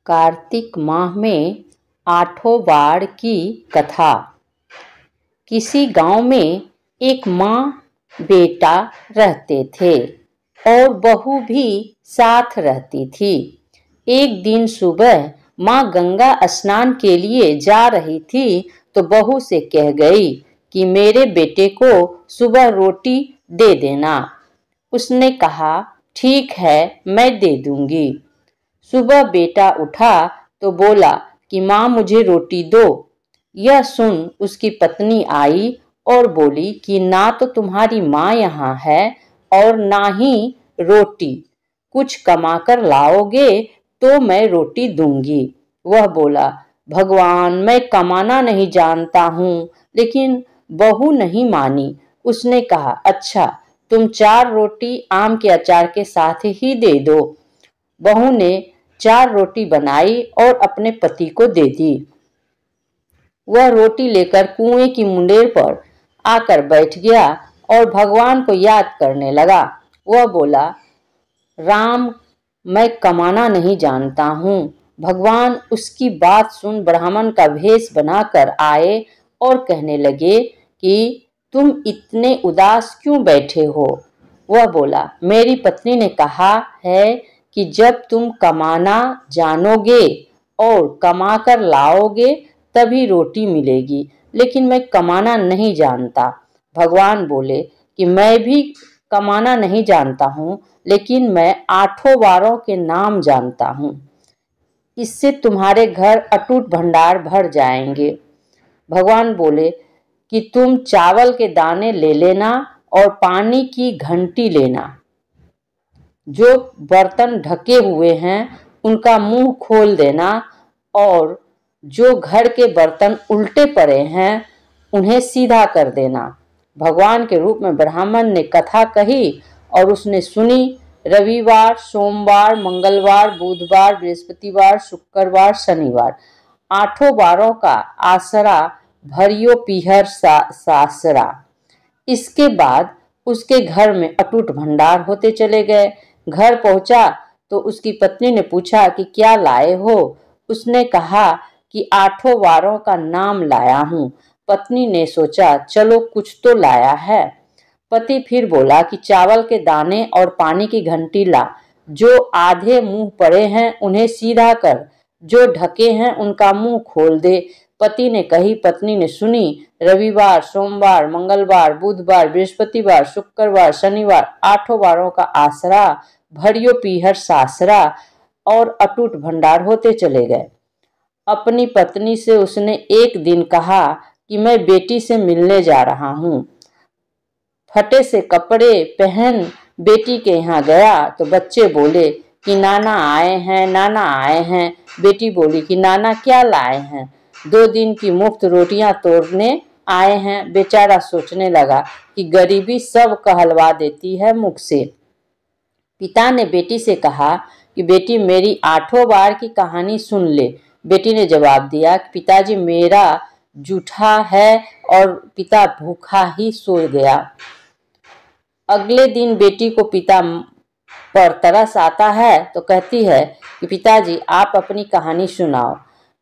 कार्तिक माह में आठों वार की कथा। किसी गांव में एक माँ बेटा रहते थे और बहू भी साथ रहती थी। एक दिन सुबह माँ गंगा स्नान के लिए जा रही थी तो बहू से कह गई कि मेरे बेटे को सुबह रोटी दे देना। उसने कहा ठीक है मैं दे दूंगी। सुबह बेटा उठा तो बोला कि माँ मुझे रोटी दो। यह सुन उसकी पत्नी आई और बोली कि ना तो तुम्हारी माँ यहाँ है और ना ही रोटी, कुछ कमाकर लाओगे तो मैं रोटी दूंगी। वह बोला भगवान मैं कमाना नहीं जानता हूँ, लेकिन बहू नहीं मानी। उसने कहा अच्छा तुम 4 रोटी आम के अचार के साथ ही दे दो। बहू ने 4 रोटी बनाई और अपने पति को दे दी। वह रोटी लेकर कुएं की मुंडेर पर आकर बैठ गया और भगवान को याद करने लगा। वह बोला राम मैं कमाना नहीं जानता हूँ। भगवान उसकी बात सुन ब्राह्मण का भेष बनाकर आए और कहने लगे कि तुम इतने उदास क्यों बैठे हो। वह बोला मेरी पत्नी ने कहा है कि जब तुम कमाना जानोगे और कमा कर लाओगे तभी रोटी मिलेगी, लेकिन मैं कमाना नहीं जानता। भगवान बोले कि मैं भी कमाना नहीं जानता हूँ, लेकिन मैं 8 वारों के नाम जानता हूँ। इससे तुम्हारे घर अटूट भंडार भर जाएंगे। भगवान बोले कि तुम चावल के दाने ले लेना और पानी की घंटी लेना। जो बर्तन ढके हुए हैं उनका मुंह खोल देना और जो घर के बर्तन उल्टे पड़े हैं उन्हें सीधा कर देना। भगवान के रूप में ब्राह्मण ने कथा कही और उसने सुनी। रविवार, सोमवार, मंगलवार, बुधवार, बृहस्पतिवार, शुक्रवार, शनिवार 8 वारों का आसरा भरियो पीहर सासरा। इसके बाद उसके घर में अटूट भंडार होते चले गए। घर पहुंचा तो उसकी पत्नी ने पूछा कि क्या लाए हो। उसने कहा कि 8 वारों का नाम लाया हूँ। पत्नी ने सोचा चलो कुछ तो लाया है। पति फिर बोला कि चावल के दाने और पानी की घंटी ला। जो आधे मुंह पड़े हैं उन्हें सीधा कर, जो ढके हैं उनका मुंह खोल दे। पति ने कही, पत्नी ने सुनी। रविवार, सोमवार, मंगलवार, बुधवार, बृहस्पतिवार, शुक्रवार, शनिवार 8 वारों का आसरा भरियो पीहर सासरा और अटूट भंडार होते चले गए। अपनी पत्नी से उसने एक दिन कहा कि मैं बेटी से मिलने जा रहा हूँ। फटे से कपड़े पहन बेटी के यहाँ गया तो बच्चे बोले कि नाना आए हैं, नाना आए हैं। बेटी बोली कि नाना क्या लाए हैं। 2 दिन की मुफ्त रोटियां तोड़ने आए हैं। बेचारा सोचने लगा कि गरीबी सब कहलवा देती है मुख से। पिता ने बेटी से कहा कि बेटी मेरी 8 वार की कहानी सुन ले। बेटी ने जवाब दिया कि पिताजी मेरा जूठा है और पिता भूखा ही सो गया। अगले दिन बेटी को पिता पर तरस आता है तो कहती है कि पिताजी आप अपनी कहानी सुनाओ।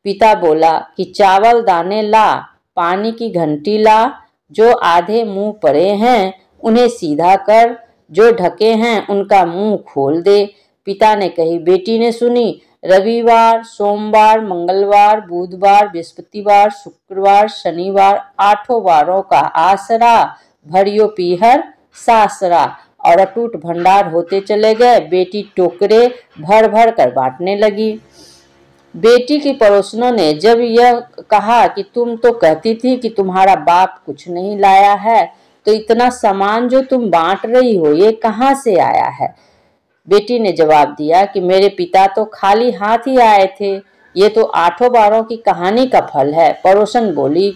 पिता बोला कि चावल दाने ला, पानी की घंटी ला, जो आधे मुंह पड़े हैं उन्हें सीधा कर, जो ढके हैं उनका मुंह खोल दे। पिता ने कही, बेटी ने सुनी। रविवार, सोमवार, मंगलवार, बुधवार, बृहस्पतिवार, शुक्रवार, शनिवार 8 वारों का आसरा भरियो पीहर सासरा और अटूट भंडार होते चले गए। बेटी टोकरे भर भर कर बांटने लगी। बेटी की पड़ोसनों ने जब यह कहा कि तुम तो कहती थी कि तुम्हारा बाप कुछ नहीं लाया है, तो इतना सामान जो तुम बांट रही हो ये कहाँ से आया है। बेटी ने जवाब दिया कि मेरे पिता तो खाली हाथ ही आए थे, ये तो 8 वारों की कहानी का फल है। पड़ोसन बोली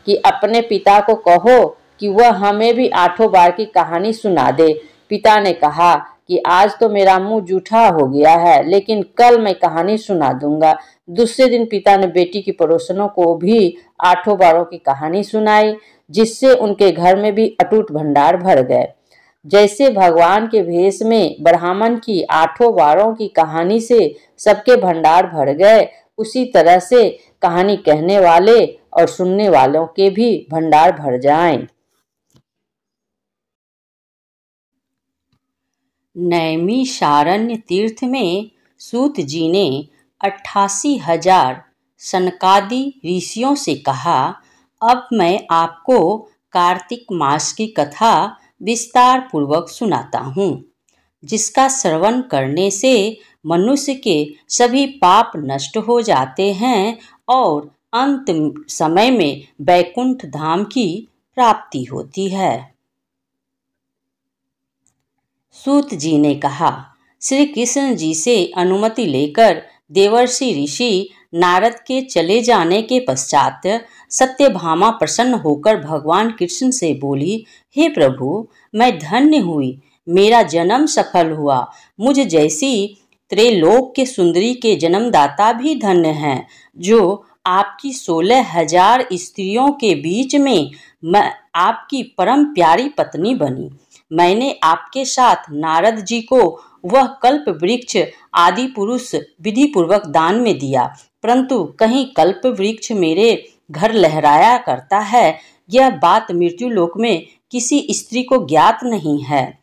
कि अपने पिता को कहो कि वह हमें भी 8 वार की कहानी सुना दे। पिता ने कहा कि आज तो मेरा मुंह जूठा हो गया है, लेकिन कल मैं कहानी सुना दूंगा। दूसरे दिन पिता ने बेटी की पड़ोसनों को भी 8 वारों की कहानी सुनाई, जिससे उनके घर में भी अटूट भंडार भर गए। जैसे भगवान के भेष में ब्राह्मण की 8 वारों की कहानी से सबके भंडार भर गए, उसी तरह से कहानी कहने वाले और सुनने वालों के भी भंडार भर जाएं। नैमिषारण्य तीर्थ में सूत जी ने 88,000 सनकादि ऋषियों से कहा, अब मैं आपको कार्तिक मास की कथा विस्तार पूर्वक सुनाता हूँ, जिसका श्रवण करने से मनुष्य के सभी पाप नष्ट हो जाते हैं और अंत समय में वैकुंठ धाम की प्राप्ति होती है। सूत जी ने कहा, श्री कृष्ण जी से अनुमति लेकर देवर्षि ऋषि नारद के चले जाने के पश्चात सत्यभामा प्रसन्न होकर भगवान कृष्ण से बोली, हे प्रभु, मैं धन्य हुई, मेरा जन्म सफल हुआ। मुझ जैसी त्रैलोक के सुंदरी के जन्मदाता भी धन्य हैं, जो आपकी 16,000 स्त्रियों के बीच में मैं आपकी परम प्यारी पत्नी बनी। मैंने आपके साथ नारद जी को वह कल्प वृक्ष आदि पुरुष विधि पूर्वक दान में दिया, परंतु कहीं कल्प वृक्ष मेरे घर लहराया करता है, यह बात मृत्यु लोक में किसी स्त्री को ज्ञात नहीं है।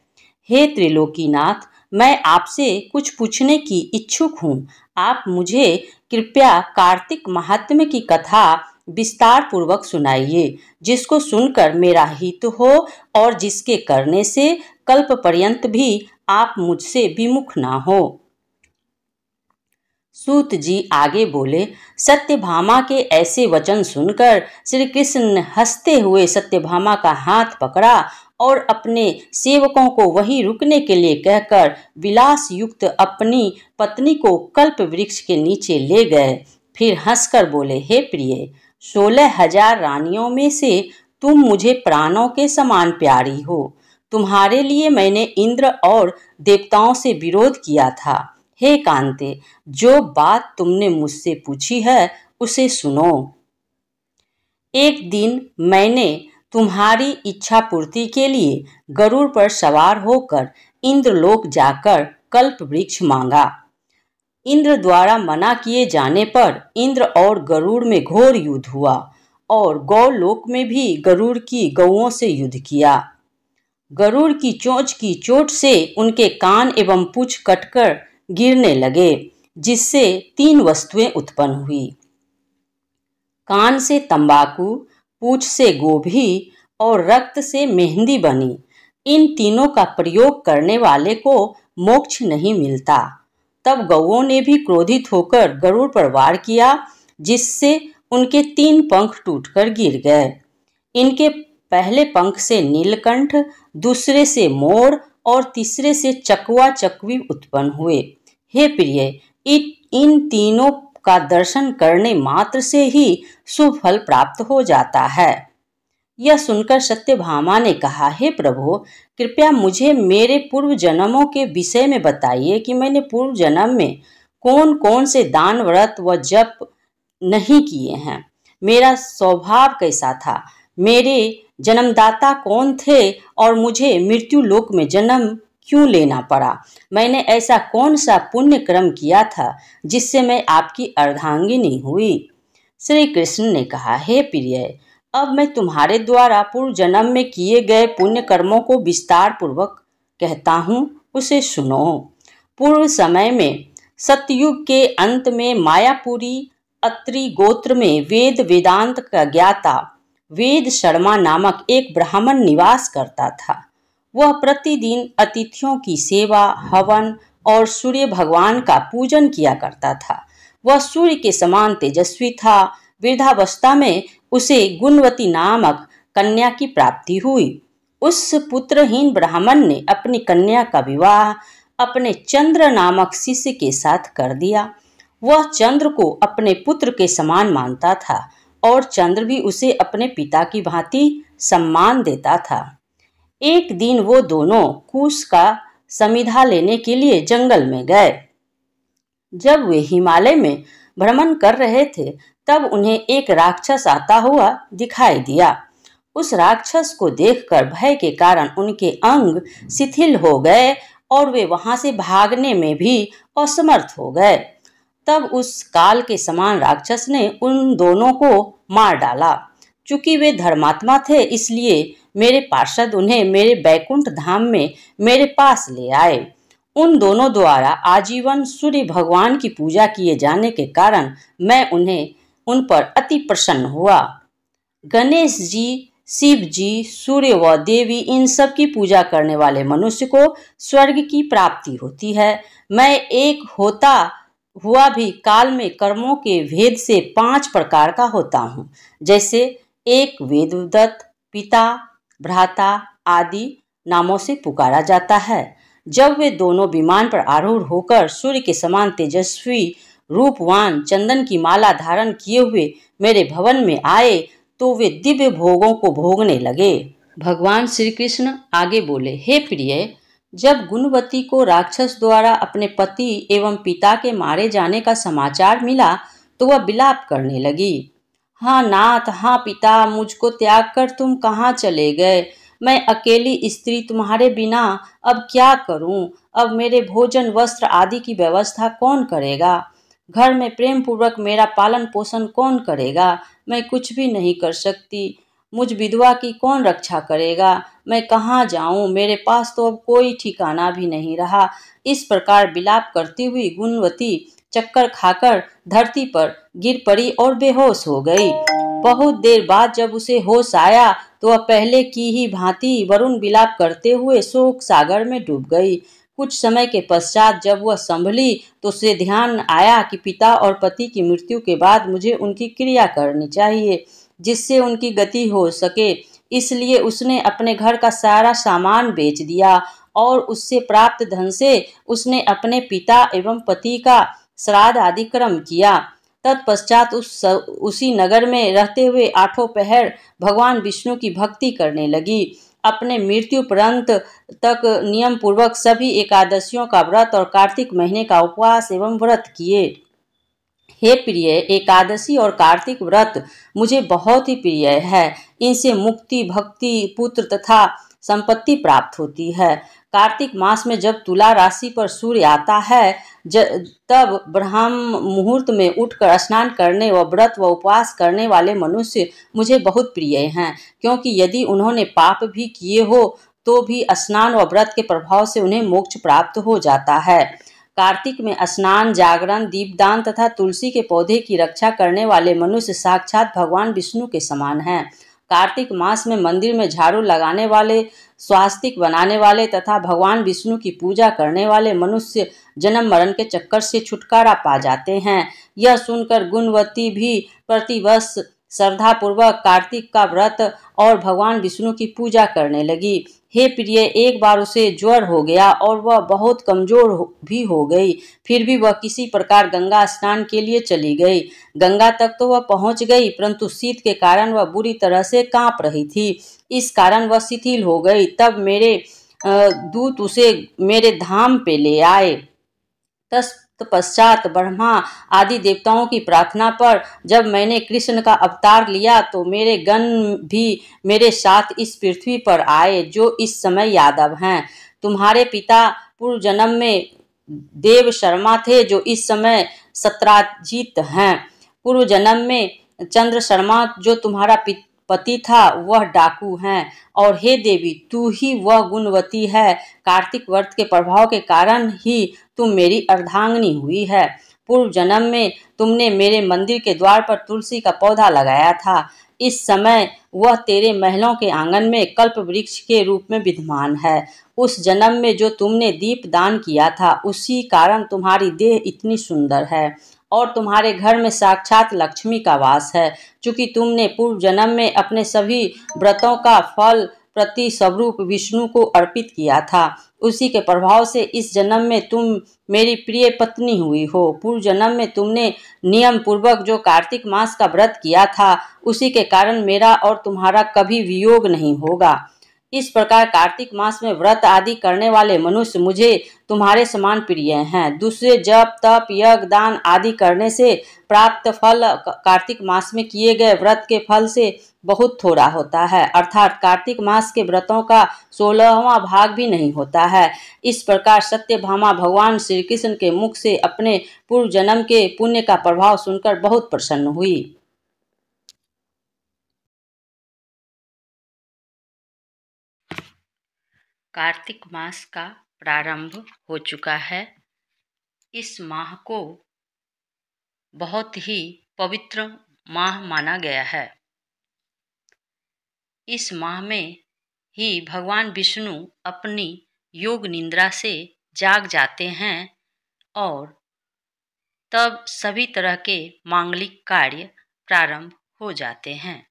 हे त्रिलोकीनाथ, मैं आपसे कुछ पूछने की इच्छुक हूँ। आप मुझे कृपया कार्तिक महात्म्य की कथा विस्तार पूर्वक सुनाइए, जिसको सुनकर मेरा हित हो और जिसके करने से कल्प पर्यंत भी आप मुझसे विमुख ना हो। सूत जी आगे बोले, सत्यभामा के ऐसे वचन सुनकर श्री कृष्ण ने हंसते हुए सत्यभामा का हाथ पकड़ा और अपने सेवकों को वहीं रुकने के लिए कहकर विलास युक्त अपनी पत्नी को कल्प वृक्ष के नीचे ले गए। फिर हंसकर बोले, हे प्रिय, 16,000 रानियों में से तुम मुझे प्राणों के समान प्यारी हो। तुम्हारे लिए मैंने इंद्र और देवताओं से विरोध किया था। हे कांते, जो बात तुमने मुझसे पूछी है उसे सुनो। एक दिन मैंने तुम्हारी इच्छा पूर्ति के लिए गरुड़ पर सवार होकर इंद्रलोक जाकर कल्प वृक्ष मांगा। इंद्र द्वारा मना किए जाने पर इंद्र और गरुड़ में घोर युद्ध हुआ और गौलोक में भी गरुड़ की गौओं से युद्ध किया। गरुड़ की चोंच से उनके कान एवं पूंछ कटकर गिरने लगे, जिससे 3 वस्तुएं उत्पन्न हुई। कान से तंबाकू, पूंछ से गोभी और रक्त से मेहंदी बनी। इन तीनों का प्रयोग करने वाले को मोक्ष नहीं मिलता। तब गौओं ने भी क्रोधित होकर गरुड़ पर वार किया, जिससे उनके 3 पंख टूटकर गिर गए। इनके पहले पंख से नीलकंठ, दूसरे से मोर और तीसरे से चकवा चकवी उत्पन्न हुए। हे प्रिय, इन तीनों का दर्शन करने मात्र से ही शुभ फल प्राप्त हो जाता है। यह सुनकर सत्यभामा ने कहा, हे प्रभु, कृपया मुझे मेरे पूर्व जन्मों के विषय में बताइए कि मैंने पूर्व जन्म में कौन कौन से दान, व्रत व जप नहीं किए हैं। मेरा स्वभाव कैसा था, मेरे जन्मदाता कौन थे और मुझे मृत्यु लोक में जन्म क्यों लेना पड़ा। मैंने ऐसा कौन सा पुण्य कर्म किया था जिससे मैं आपकी अर्धांगिनी हुई। श्री कृष्ण ने कहा, हे प्रिय, अब मैं तुम्हारे द्वारा पूर्व जन्म में किए गए पुण्य कर्मों को विस्तार पूर्वक कहता हूँ, उसे सुनो। पूर्व समय में सतयुग के अंत में मायापुरी अत्रि गोत्र में वेद वेदांत का ज्ञाता वेद शर्मा नामक एक ब्राह्मण निवास करता था। वह प्रतिदिन अतिथियों की सेवा, हवन और सूर्य भगवान का पूजन किया करता था। वह सूर्य के समान तेजस्वी था। वृद्धावस्था में उसे गुणवती नामक कन्या की प्राप्ति हुई। उस पुत्रहीन ब्राह्मण ने अपनी कन्या का विवाह अपने चंद्र नामक शिष्य के साथ कर दिया। वह चंद्र को अपने पुत्र के समान मानता था और चंद्र भी उसे अपने पिता की भांति सम्मान देता था। एक दिन वो दोनों कुश का समिधा लेने के लिए जंगल में गए। जब वे हिमालय में भ्रमण कर रहे थे, तब उन्हें एक राक्षस आता हुआ दिखाई दिया। उस राक्षस को देखकर भय के कारण उनके अंग शिथिल हो गए और वे वहां से भागने में भी असमर्थ हो गए। तब उस काल के समान राक्षस ने उन दोनों को मार डाला। चूंकि वे धर्मात्मा थे, इसलिए मेरे पार्षद उन्हें मेरे बैकुंठ धाम में मेरे पास ले आए। उन दोनों द्वारा आजीवन सूर्य भगवान की पूजा किए जाने के कारण मैं उन पर अति प्रसन्न हुआ। गणेश जी, शिव जी, सूर्य व देवी, इन सब की पूजा करने वाले मनुष्य को स्वर्ग की प्राप्ति होती है। मैं एक होता हुआ भी काल में कर्मों के भेद से 5 प्रकार का होता हूँ। जैसे एक वेददत्त, पिता, भ्राता आदि नामों से पुकारा जाता है। जब वे दोनों विमान पर आरूढ़ होकर सूर्य के समान तेजस्वी रूपवान चंदन की माला धारण किए हुए मेरे भवन में आए तो वे दिव्य भोगों को भोगने लगे। भगवान श्री कृष्ण आगे बोले, हे प्रिय, जब गुणवती को राक्षस द्वारा अपने पति एवं पिता के मारे जाने का समाचार मिला तो वह विलाप करने लगी। हाँ नाथ, हाँ पिता, मुझको त्याग कर तुम कहाँ चले गए? मैं अकेली स्त्री तुम्हारे बिना अब क्या करूं? अब मेरे भोजन, वस्त्र आदि की व्यवस्था कौन करेगा? घर में प्रेम पूर्वक मेरा पालन पोषण कौन करेगा? मैं कुछ भी नहीं कर सकती। मुझ विधवा की कौन रक्षा करेगा? मैं कहाँ जाऊं? मेरे पास तो अब कोई ठिकाना भी नहीं रहा। इस प्रकार विलाप करती हुई गुणवती चक्कर खाकर धरती पर गिर पड़ी और बेहोश हो गई। बहुत देर बाद जब उसे होश आया तो वह पहले की ही भांति वरुण विलाप करते हुए शोक सागर में डूब गई। कुछ समय के पश्चात जब वह संभली तो उसे ध्यान आया कि पिता और पति की मृत्यु के बाद मुझे उनकी क्रिया करनी चाहिए, जिससे उनकी गति हो सके। इसलिए उसने अपने घर का सारा सामान बेच दिया और उससे प्राप्त धन से उसने अपने पिता एवं पति का श्राद्ध आदि कर्म किया। तत्पश्चात उसी नगर में रहते हुए 8 पहर भगवान विष्णु की भक्ति करने लगी। अपने मृत्यु पर्यंत तक नियम पूर्वक सभी एकादशियों का व्रत और कार्तिक महीने का उपवास एवं व्रत किए। हे प्रिय, एकादशी और कार्तिक व्रत मुझे बहुत ही प्रिय है। इनसे मुक्ति, भक्ति, पुत्र तथा संपत्ति प्राप्त होती है। कार्तिक मास में जब तुला राशि पर सूर्य आता है तब ब्रह्म मुहूर्त में उठकर स्नान करने व व्रत व उपवास करने वाले मनुष्य मुझे बहुत प्रिय हैं, क्योंकि यदि उन्होंने पाप भी किए हो तो भी स्नान व व्रत के प्रभाव से उन्हें मोक्ष प्राप्त हो जाता है। कार्तिक में स्नान, जागरण, दीपदान तथा तुलसी के पौधे की रक्षा करने वाले मनुष्य साक्षात भगवान विष्णु के समान हैं। कार्तिक मास में मंदिर में झाड़ू लगाने वाले, स्वास्तिक बनाने वाले तथा भगवान विष्णु की पूजा करने वाले मनुष्य जन्म मरण के चक्कर से छुटकारा पा जाते हैं। यह सुनकर गुणवती भी प्रतिवर्ष श्रद्धा पूर्वक कार्तिक का व्रत और भगवान विष्णु की पूजा करने लगी। हे प्रिय, एक बार उसे ज्वर हो गया और वह बहुत कमजोर भी हो गई। फिर भी वह किसी प्रकार गंगा स्नान के लिए चली गई। गंगा तक तो वह पहुंच गई, परंतु शीत के कारण वह बुरी तरह से कांप रही थी। इस कारण वह शिथिल हो गई। तब मेरे दूत उसे मेरे धाम पे ले आए। तत्पश्चात ब्रह्मा आदि देवताओं की प्रार्थना पर जब मैंने कृष्ण का अवतार लिया तो मेरे गण भी मेरे साथ इस पृथ्वी पर आए, जो इस समय यादव हैं। तुम्हारे पिता पूर्व जन्म में देव शर्मा थे, जो इस समय सत्राजित हैं। पूर्व जन्म में चंद्र शर्मा, जो तुम्हारा पति था, वह डाकू हैं। और हे देवी, तू ही वह गुणवती है। कार्तिक व्रत के प्रभाव के कारण ही तुम मेरी अर्धांगिनी हुई है। पूर्व जन्म में तुमने मेरे मंदिर के द्वार पर तुलसी का पौधा लगाया था। इस समय वह तेरे महलों के आंगन में कल्प वृक्ष के रूप में विद्यमान है। उस जन्म में जो तुमने दीप दान किया था, उसी कारण तुम्हारी देह इतनी सुंदर है और तुम्हारे घर में साक्षात लक्ष्मी का वास है। चूंकि तुमने पूर्व जन्म में अपने सभी व्रतों का फल प्रति स्वरूप विष्णु को अर्पित किया था, उसी के प्रभाव से इस जन्म में तुम मेरी प्रिय पत्नी हुई हो। पूर्व जन्म में तुमने नियम पूर्वक जो कार्तिक मास का व्रत किया था, उसी के कारण मेरा और तुम्हारा कभी वियोग नहीं होगा। इस प्रकार कार्तिक मास में व्रत आदि करने वाले मनुष्य मुझे तुम्हारे समान प्रिय हैं। दूसरे जप तप यज्ञ दान आदि करने से प्राप्त फल कार्तिक मास में किए गए व्रत के फल से बहुत थोड़ा होता है, अर्थात कार्तिक मास के व्रतों का 16वां भाग भी नहीं होता है। इस प्रकार सत्यभामा भगवान श्री कृष्ण के मुख से अपने पूर्व जन्म के पुण्य का प्रभाव सुनकर बहुत प्रसन्न हुई। कार्तिक मास का प्रारंभ हो चुका है। इस माह को बहुत ही पवित्र माह माना गया है। इस माह में ही भगवान विष्णु अपनी योग निद्रा से जाग जाते हैं और तब सभी तरह के मांगलिक कार्य प्रारंभ हो जाते हैं।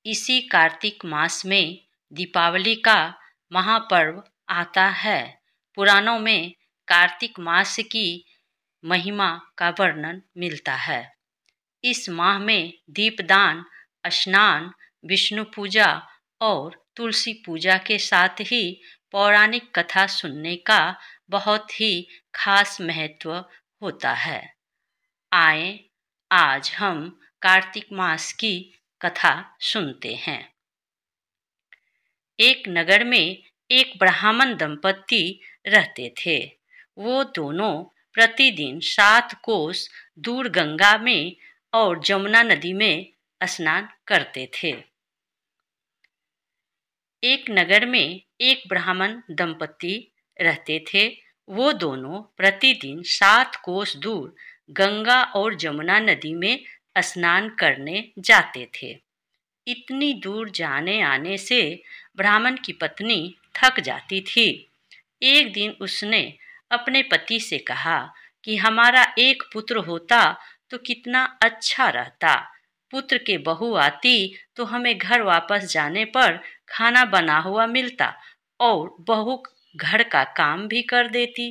इसी कार्तिक मास में दीपावली का महापर्व आता है। पुराणों में कार्तिक मास की महिमा का वर्णन मिलता है। इस माह में दीपदान, स्नान, विष्णु पूजा और तुलसी पूजा के साथ ही पौराणिक कथा सुनने का बहुत ही खास महत्व होता है। आए आज हम कार्तिक मास की कथा सुनते हैं। एक नगर में एक ब्राह्मण दंपति रहते थे। वो दोनों प्रतिदिन 7 कोस दूर गंगा में और जमुना नदी में स्नान करते थे। एक नगर में एक ब्राह्मण दंपति रहते थे। वो दोनों प्रतिदिन 7 कोस दूर गंगा और जमुना नदी में स्नान करने जाते थे। इतनी दूर जाने आने से ब्राह्मण की पत्नी थक जाती थी। एक दिन उसने अपने पति से कहा कि हमारा एक पुत्र होता तो कितना अच्छा रहता। पुत्र के बहू आती तो हमें घर वापस जाने पर खाना बना हुआ मिलता और बहू घर का काम भी कर देती।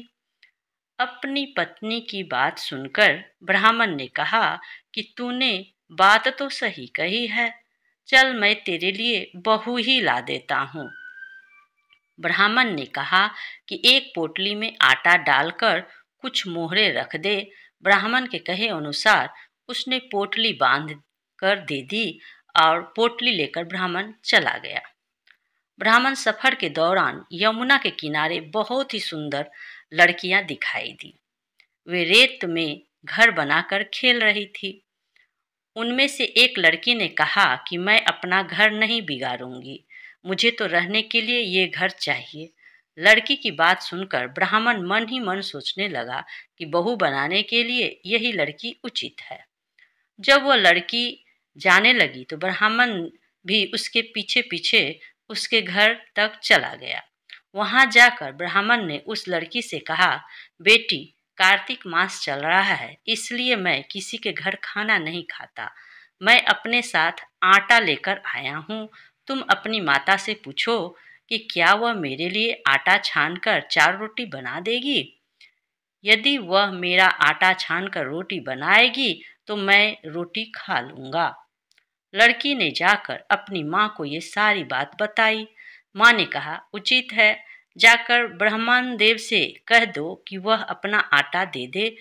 अपनी पत्नी की बात सुनकर ब्राह्मण ने कहा कि तूने बात तो सही कही है, चल मैं तेरे लिए बहू ही ला देता हूँ। ब्राह्मण ने कहा कि एक पोटली में आटा डालकर कुछ मोहरे रख दे। ब्राह्मण के कहे अनुसार उसने पोटली बांध कर दे दी और पोटली लेकर ब्राह्मण चला गया। ब्राह्मण सफर के दौरान यमुना के किनारे बहुत ही सुंदर लड़कियां दिखाई दी। वे रेत में घर बनाकर खेल रही थी। उनमें से एक लड़की ने कहा कि मैं अपना घर नहीं बिगाड़ूंगी, मुझे तो रहने के लिए ये घर चाहिए। लड़की की बात सुनकर ब्राह्मण मन ही मन सोचने लगा कि बहू बनाने के लिए यही लड़की उचित है। जब वह लड़की जाने लगी तो ब्राह्मण भी उसके पीछे पीछे उसके घर तक चला गया। वहां जाकर ब्राह्मण ने उस लड़की से कहा, बेटी, कार्तिक मास चल रहा है, इसलिए मैं किसी के घर खाना नहीं खाता। मैं अपने साथ आटा लेकर आया हूँ। तुम अपनी माता से पूछो कि क्या वह मेरे लिए आटा छानकर 4 रोटी बना देगी। यदि वह मेरा आटा छानकर रोटी बनाएगी तो मैं रोटी खा लूँगा। लड़की ने जाकर अपनी माँ को ये सारी बात बताई। माँ ने कहा, उचित है, जाकर ब्राह्मण देव से कह दो कि वह अपना आटा दे दे,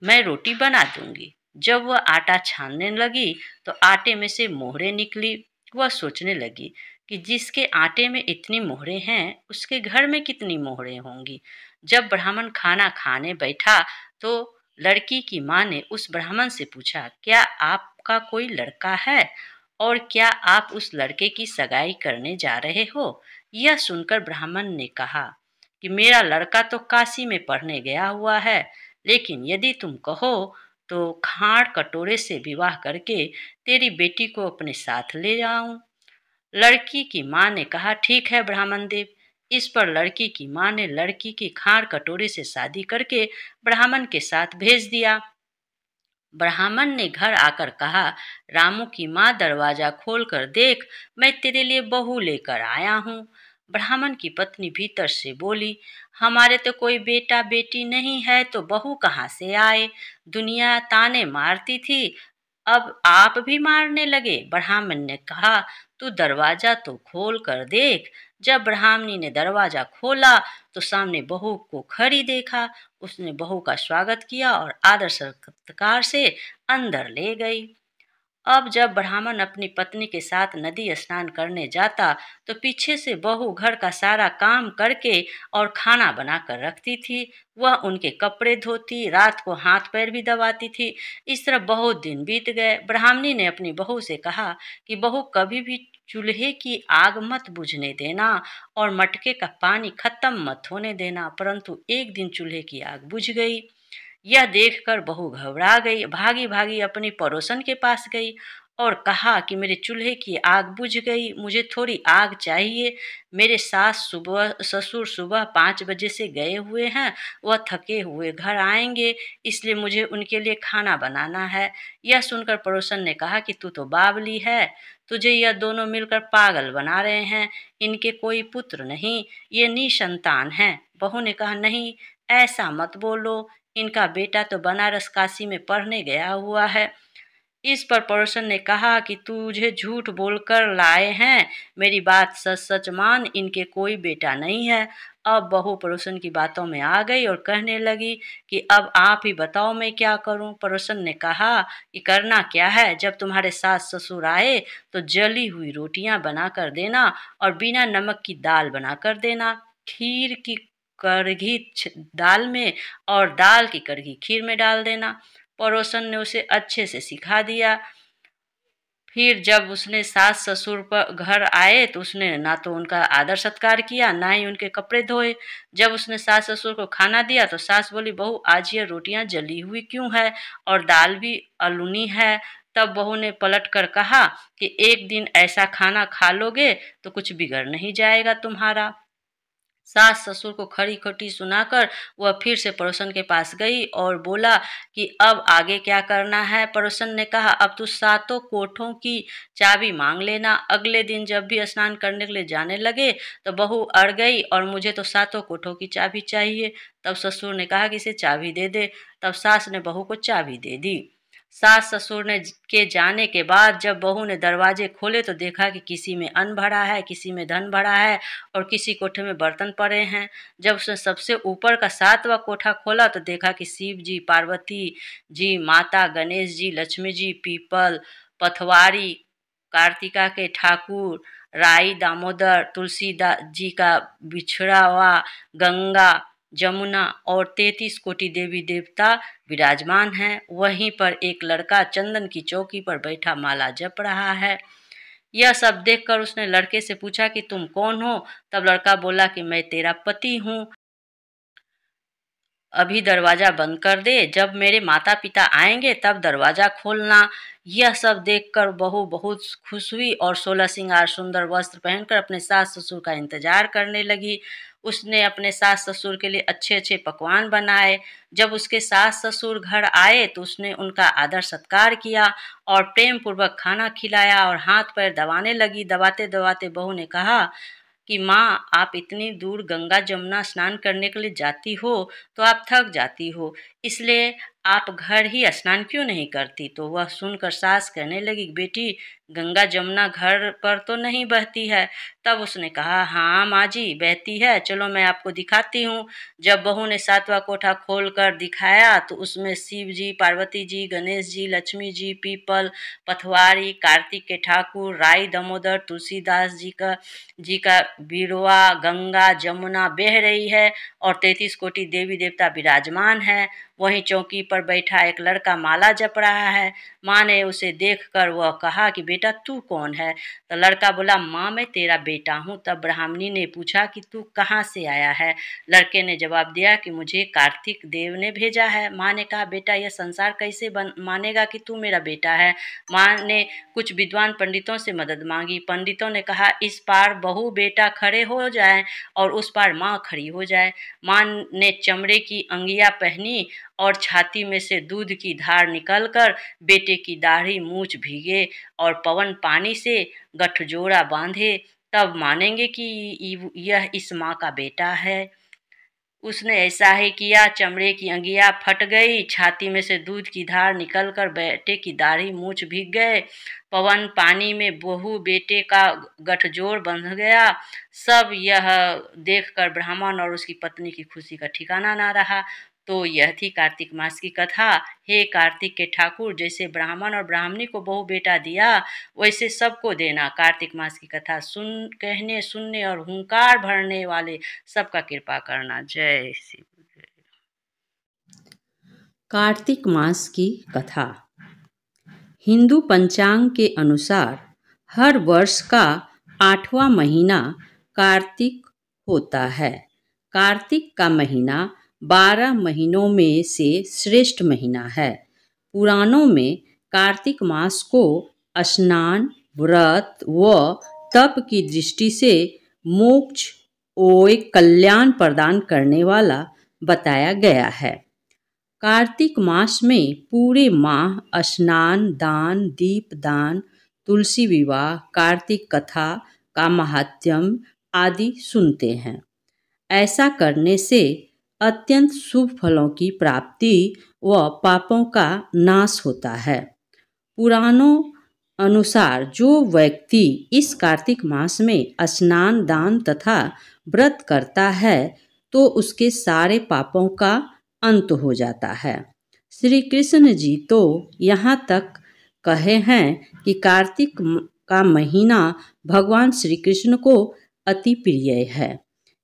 मैं रोटी बना दूंगी। जब वह आटा छानने लगी तो आटे में से मोहरे निकली। वह सोचने लगी कि जिसके आटे में इतनी मोहरे हैं उसके घर में कितनी मोहरे होंगी। जब ब्राह्मण खाना खाने बैठा तो लड़की की माँ ने उस ब्राह्मण से पूछा, क्या आपका कोई लड़का है और क्या आप उस लड़के की सगाई करने जा रहे हो। यह सुनकर ब्राह्मण ने कहा कि मेरा लड़का तो काशी में पढ़ने गया हुआ है, लेकिन यदि तुम कहो तो खाड़ कटोरे से विवाह करके तेरी बेटी को अपने साथ ले जाऊं। लड़की की माँ ने कहा, ठीक है ब्राह्मण देव। इस पर लड़की की माँ ने लड़की की खाड़ कटोरे से शादी करके ब्राह्मण के साथ भेज दिया। ब्राह्मण ने घर आकर कहा, रामू की माँ, दरवाजा खोलकर देख, मैं तेरे लिए बहू लेकर आया हूँ। ब्राह्मण की पत्नी भीतर से बोली, हमारे तो कोई बेटा बेटी नहीं है तो बहू कहाँ से आए। दुनिया ताने मारती थी, अब आप भी मारने लगे? ब्राह्मण ने कहा, तू दरवाजा तो खोल कर देख। जब ब्राह्मणी ने दरवाजा खोला तो सामने बहू को खड़ी देखा। उसने बहू का स्वागत किया और आदर सत्कार से अंदर ले गई। अब जब ब्राह्मण अपनी पत्नी के साथ नदी स्नान करने जाता तो पीछे से बहू घर का सारा काम करके और खाना बनाकर रखती थी। वह उनके कपड़े धोती, रात को हाथ पैर भी दबाती थी। इस तरह बहुत दिन बीत गए। ब्राह्मणी ने अपनी बहू से कहा कि बहू, कभी भी चूल्हे की आग मत बुझने देना और मटके का पानी खत्म मत होने देना। परंतु एक दिन चूल्हे की आग बुझ गई। यह देखकर बहू घबरा गई, भागी भागी अपनी पड़ोसन के पास गई और कहा कि मेरे चूल्हे की आग बुझ गई, मुझे थोड़ी आग चाहिए। मेरे ससुर सुबह 5 बजे से गए हुए हैं, वह थके हुए घर आएंगे, इसलिए मुझे उनके लिए खाना बनाना है। यह सुनकर पड़ोसन ने कहा कि तू तो बावली है, तुझे यह दोनों मिलकर पागल बना रहे हैं। इनके कोई पुत्र नहीं, ये निसंतान हैं। बहू ने कहा, नहीं, ऐसा मत बोलो, इनका बेटा तो बनारस काशी में पढ़ने गया हुआ है। इस पर पड़ोसन ने कहा कि तुझे झूठ बोलकर लाए हैं, मेरी बात सच सच मान, इनके कोई बेटा नहीं है। अब बहू पड़ोसन की बातों में आ गई और कहने लगी कि अब आप ही बताओ मैं क्या करूं। पड़ोसन ने कहा कि करना क्या है, जब तुम्हारे सास ससुर आए तो जली हुई रोटियां बनाकर देना और बिना नमक की दाल बनाकर देना, खीर की करघी दाल में और दाल की करघी खीर में डाल देना। पड़ोसन ने उसे अच्छे से सिखा दिया। फिर जब उसने सास ससुर पर घर आए तो उसने ना तो उनका आदर सत्कार किया, ना ही उनके कपड़े धोए। जब उसने सास ससुर को खाना दिया तो सास बोली, बहू, आज ये रोटियां जली हुई क्यों है और दाल भी अलूनी है। तब बहू ने पलट कर कहा कि एक दिन ऐसा खाना खा लोगे तो कुछ बिगड़ नहीं जाएगा तुम्हारा। सास ससुर को खरी खोटी सुनाकर वह फिर से पड़ोसन के पास गई और बोला कि अब आगे क्या करना है। पड़ोसन ने कहा, अब तू सातों कोठों की चाबी मांग लेना। अगले दिन जब भी स्नान करने के लिए जाने लगे तो बहू अड़ गई और मुझे तो सातों कोठों की चाबी चाहिए। तब ससुर ने कहा कि इसे चाबी दे दे। तब सास ने बहू को चाबी दे दी। सास ससुर ने के जाने के बाद जब बहू ने दरवाजे खोले तो देखा कि किसी में अन्न भरा है, किसी में धन भरा है और किसी कोठे में बर्तन पड़े हैं। जब उसने सबसे ऊपर का 7वां कोठा खोला तो देखा कि शिव जी, पार्वती जी, माता गणेश जी, लक्ष्मी जी, पीपल, पथवारी, कार्तिका के ठाकुर, राई दामोदर, तुलसीदास जी का बिछड़ा हुआ, गंगा, जमुना और 33 कोटि देवी देवता विराजमान हैं। वहीं पर एक लड़का चंदन की चौकी पर बैठा माला जप रहा है। यह सब देखकर उसने लड़के से पूछा कि तुम कौन हो। तब लड़का बोला कि मैं तेरा पति हूँ, अभी दरवाजा बंद कर दे, जब मेरे माता पिता आएंगे तब दरवाजा खोलना। यह सब देखकर बहू बहुत खुश हुई और 16 श्रृंगार सुंदर वस्त्र पहनकर अपने सास ससुर का इंतजार करने लगी। उसने अपने सास ससुर के लिए अच्छे अच्छे पकवान बनाए। जब उसके सास ससुर घर आए तो उसने उनका आदर सत्कार किया और प्रेम पूर्वक खाना खिलाया और हाथ पैर दबाने लगी। दबाते दबाते बहू ने कहा कि माँ, आप इतनी दूर गंगा जमुना स्नान करने के लिए जाती हो तो आप थक जाती हो, इसलिए आप घर ही स्नान क्यों नहीं करती। तो वह सुनकर सास कहने लगी, बेटी, गंगा जमुना घर पर तो नहीं बहती है। तब उसने कहा, हाँ माँ जी, बहती है, चलो मैं आपको दिखाती हूँ। जब बहू ने 7वां कोठा खोल कर दिखाया तो उसमें शिव जी, पार्वती जी, गणेश जी, लक्ष्मी जी, पीपल, पथवारी, कार्तिक के ठाकुर, राई दामोदर, तुलसीदास जी का बिरवा, गंगा जमुना बह रही है और 33 कोटि देवी देवता विराजमान है। वहीं चौकी पर बैठा एक लड़का माला जप रहा है। माँ ने उसे देखकर वह कहा कि बेटा, तू कौन है। तो लड़का बोला, माँ, मैं तेरा बेटा हूँ। तब ब्राह्मणी ने पूछा कि तू कहाँ से आया है। लड़के ने जवाब दिया कि मुझे कार्तिक देव ने भेजा है। माँ ने कहा, बेटा, यह संसार कैसे मानेगा कि तू मेरा बेटा है। माँ ने कुछ विद्वान पंडितों से मदद मांगी। पंडितों ने कहा, इस पार बहू बेटा खड़े हो जाए और उस पार माँ खड़ी हो जाए। माँ ने चमड़े की अंगिया पहनी और छाती में से दूध की धार निकलकर बेटे की दाढ़ी मूछ भीगे और पवन पानी से गठजोड़ा बांधे, तब मानेंगे कि यह इस माँ का बेटा है। उसने ऐसा ही किया। चमड़े की अंगिया फट गई, छाती में से दूध की धार निकलकर बेटे की दाढ़ी मूछ भीग गए। पवन पानी में बहू बेटे का गठजोड़ बंध गया। सब यह देखकर ब्राह्मण और उसकी पत्नी की खुशी का ठिकाना ना रहा। तो यह थी कार्तिक मास की कथा। हे कार्तिक के ठाकुर, जैसे ब्राह्मण और ब्राह्मणी को बहू बेटा दिया, वैसे सबको देना। कार्तिक मास की कथा कहने सुनने और हुंकार भरने वाले सबका कृपा करना। जय श्री। कार्तिक मास की कथा। हिंदू पंचांग के अनुसार हर वर्ष का 8वां महीना कार्तिक होता है। कार्तिक का महीना 12 महीनों में से श्रेष्ठ महीना है। पुराणों में कार्तिक मास को स्नान, व्रत व तप की दृष्टि से मोक्ष और कल्याण प्रदान करने वाला बताया गया है। कार्तिक मास में पूरे माह स्नान, दान, दीपदान, तुलसी विवाह, कार्तिक कथा का महात्म्य आदि सुनते हैं। ऐसा करने से अत्यंत शुभ फलों की प्राप्ति व पापों का नाश होता है। पुराणों अनुसार जो व्यक्ति इस कार्तिक मास में स्नान, दान तथा व्रत करता है तो उसके सारे पापों का अंत हो जाता है। श्री कृष्ण जी तो यहाँ तक कहे हैं कि कार्तिक का महीना भगवान श्री कृष्ण को अति प्रिय है।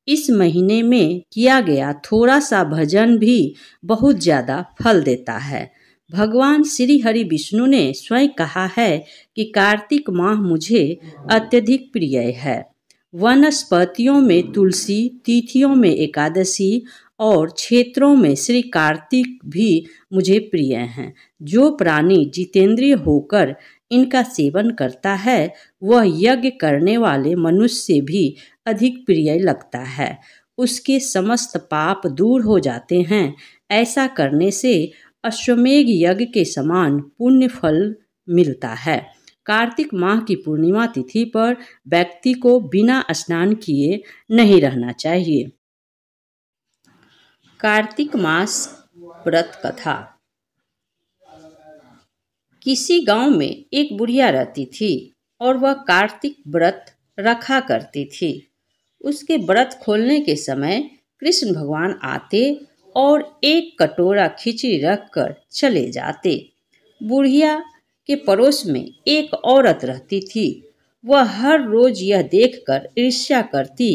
इस महीने में किया गया थोड़ा सा भजन भी बहुत ज़्यादा फल देता है। भगवान श्री हरि विष्णु ने स्वयं कहा है कि कार्तिक माह मुझे अत्यधिक प्रिय है। वनस्पतियों में तुलसी, तिथियों में एकादशी और क्षेत्रों में श्री कार्तिक भी मुझे प्रिय हैं। जो प्राणी जितेंद्रिय होकर इनका सेवन करता है वह यज्ञ करने वाले मनुष्य से भी अधिक प्रिय लगता है। उसके समस्त पाप दूर हो जाते हैं। ऐसा करने से अश्वमेघ यज्ञ के समान पुण्य फल मिलता है। कार्तिक माह की पूर्णिमा तिथि पर व्यक्ति को बिना स्नान किए नहीं रहना चाहिए। कार्तिक मास व्रत कथा। किसी गांव में एक बुढ़िया रहती थी और वह कार्तिक व्रत रखा करती थी। उसके व्रत खोलने के समय कृष्ण भगवान आते और एक कटोरा खिचड़ी रखकर चले जाते। बुढ़िया के पड़ोस में एक औरत रहती थी। वह हर रोज यह देखकर ईर्ष्या करती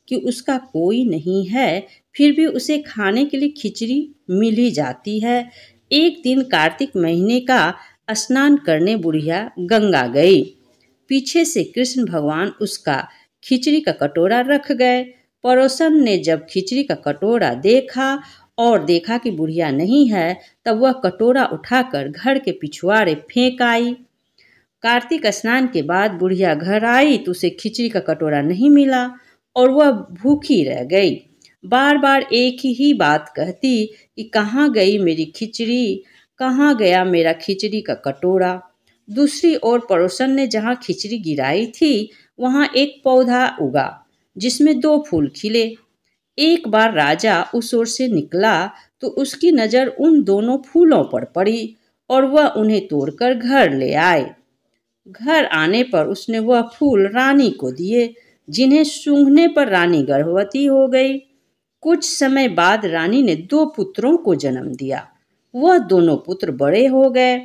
कि उसका कोई नहीं है, फिर भी उसे खाने के लिए खिचड़ी मिल ही जाती है। एक दिन कार्तिक महीने का स्नान करने बुढ़िया गंगा गई। पीछे से कृष्ण भगवान उसका खिचड़ी का कटोरा रख गए। पड़ोसन ने जब खिचड़ी का कटोरा देखा और देखा कि बुढ़िया नहीं है, तब वह कटोरा उठाकर घर के पिछवाड़े फेंक आई। कार्तिक स्नान के बाद बुढ़िया घर आई तो उसे खिचड़ी का कटोरा नहीं मिला और वह भूखी रह गई। बार बार एक ही बात कहती कि कहाँ गई मेरी खिचड़ी, कहाँ गया मेरा खिचड़ी का कटोरा। दूसरी ओर पड़ोसन ने जहाँ खिचड़ी गिराई थी वहाँ एक पौधा उगा जिसमें 2 फूल खिले। एक बार राजा उस ओर से निकला तो उसकी नज़र उन दोनों फूलों पर पड़ी और वह उन्हें तोड़कर घर ले आए। घर आने पर उसने वह फूल रानी को दिए, जिन्हें सूंघने पर रानी गर्भवती हो गई। कुछ समय बाद रानी ने 2 पुत्रों को जन्म दिया। वह दोनों पुत्र बड़े हो गए।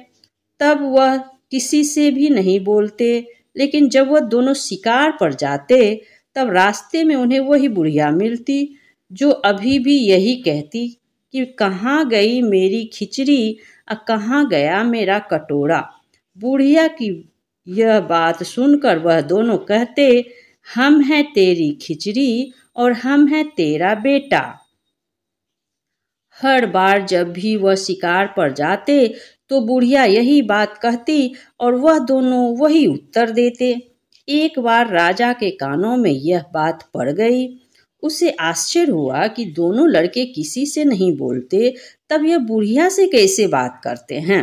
तब वह किसी से भी नहीं बोलते, लेकिन जब वह दोनों शिकार पर जाते तब रास्ते में उन्हें वही बुढ़िया मिलती जो अभी भी यही कहती कि कहाँ गई मेरी खिचड़ी और कहाँ गया मेरा कटोरा। बुढ़िया की यह बात सुनकर वह दोनों कहते, हम हैं तेरी खिचड़ी और हम हैं तेरा बेटा। हर बार जब भी वह शिकार पर जाते तो बुढ़िया यही बात कहती और वह दोनों वही उत्तर देते। एक बार राजा के कानों में यह बात पड़ गई। उसे आश्चर्य हुआ कि दोनों लड़के किसी से नहीं बोलते, तब यह बुढ़िया से कैसे बात करते हैं।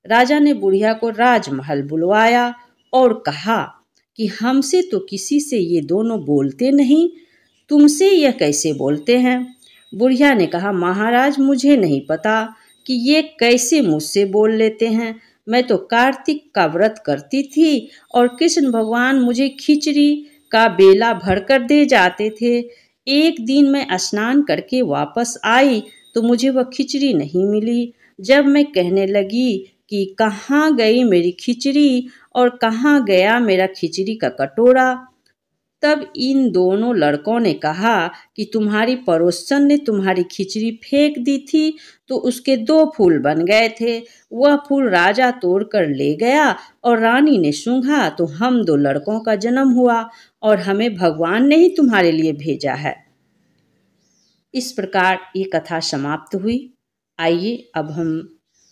राजा ने बुढ़िया को राजमहल बुलवाया और कहा कि हमसे तो किसी से ये दोनों बोलते नहीं, तुमसे यह कैसे बोलते हैं। बुढ़िया ने कहा, महाराज मुझे नहीं पता कि ये कैसे मुझसे बोल लेते हैं। मैं तो कार्तिक का व्रत करती थी और कृष्ण भगवान मुझे खिचड़ी का बेला भरकर दे जाते थे। एक दिन मैं स्नान करके वापस आई तो मुझे वह खिचड़ी नहीं मिली। जब मैं कहने लगी कि कहाँ गई मेरी खिचड़ी और कहाँ गया मेरा खिचड़ी का कटोरा, तब इन दोनों लड़कों ने कहा कि तुम्हारी पड़ोसन ने तुम्हारी खिचड़ी फेंक दी थी तो उसके 2 फूल बन गए थे। वह फूल राजा तोड़कर ले गया और रानी ने सूंघा तो हम 2 लड़कों का जन्म हुआ और हमें भगवान ने ही तुम्हारे लिए भेजा है। इस प्रकार ये कथा समाप्त हुई। आइए अब हम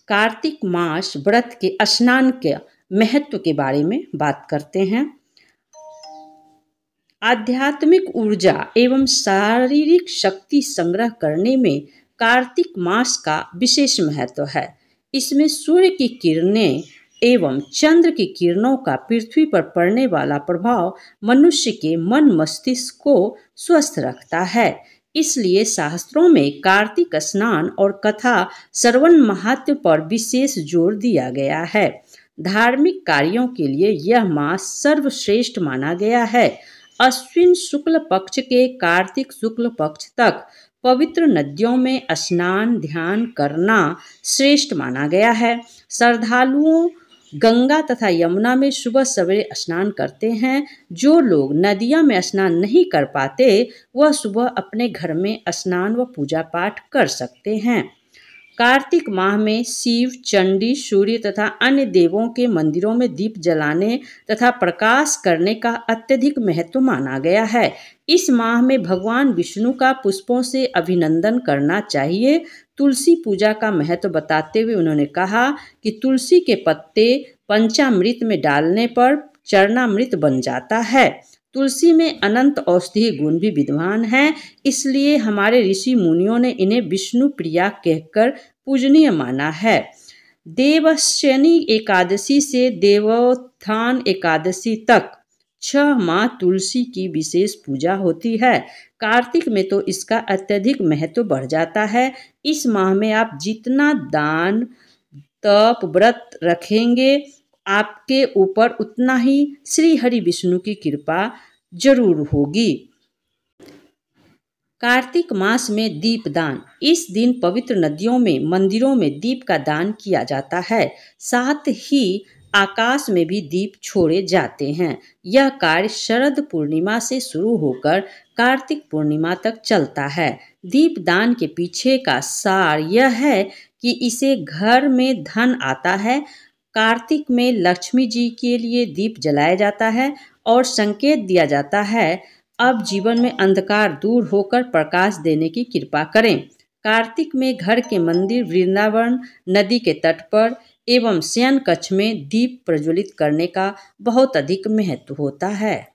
कार्तिक मास व्रत के स्नान के महत्व के बारे में बात करते हैं। आध्यात्मिक ऊर्जा एवं शारीरिक शक्ति संग्रह करने में कार्तिक मास का विशेष महत्व है। इसमें सूर्य की किरणें एवं चंद्र की किरणों का पृथ्वी पर पड़ने वाला प्रभाव मनुष्य के मन मस्तिष्क को स्वस्थ रखता है। इसलिए शास्त्रों में कार्तिक स्नान और कथा श्रवण महत्व पर विशेष जोर दिया गया है। धार्मिक कार्यों के लिए यह मास सर्वश्रेष्ठ माना गया है। अश्विन शुक्ल पक्ष के कार्तिक शुक्ल पक्ष तक पवित्र नदियों में स्नान ध्यान करना श्रेष्ठ माना गया है। श्रद्धालुओं गंगा तथा यमुना में सुबह सवेरे स्नान करते हैं। जो लोग नदियों में स्नान नहीं कर पाते वह सुबह अपने घर में स्नान व पूजा पाठ कर सकते हैं। कार्तिक माह में शिव, चंडी, सूर्य तथा अन्य देवों के मंदिरों में दीप जलाने तथा प्रकाश करने का अत्यधिक महत्व माना गया है। इस माह में भगवान विष्णु का पुष्पों से अभिनंदन करना चाहिए। तुलसी पूजा का महत्व बताते हुए उन्होंने कहा कि तुलसी के पत्ते पंचामृत में डालने पर चरणामृत बन जाता है। तुलसी में अनंत औषधीय गुण भी विद्यमान हैं, इसलिए हमारे ऋषि मुनियों ने इन्हें विष्णु प्रिया कहकर पूजनीय माना है। देवशयनी एकादशी से देवोत्थान एकादशी तक 6 माह तुलसी की विशेष पूजा होती है। कार्तिक में तो इसका अत्यधिक महत्व बढ़ जाता है। इस माह में आप जितना दान तप व्रत रखेंगे आपके ऊपर उतना ही श्री हरि विष्णु की कृपा जरूर होगी। कार्तिक मास में दीप दान। इस दिन पवित्र नदियों में मंदिरों में दीप का दान किया जाता है। साथ ही आकाश में भी दीप छोड़े जाते हैं। यह कार्य शरद पूर्णिमा से शुरू होकर कार्तिक पूर्णिमा तक चलता है। दीप दान के पीछे का सार यह है कि इससे घर में धन आता है। कार्तिक में लक्ष्मी जी के लिए दीप जलाया जाता है और संकेत दिया जाता है अब जीवन में अंधकार दूर होकर प्रकाश देने की कृपा करें। कार्तिक में घर के मंदिर, वृंदावन, नदी के तट पर एवं शयन कक्ष में दीप प्रज्वलित करने का बहुत अधिक महत्व होता है।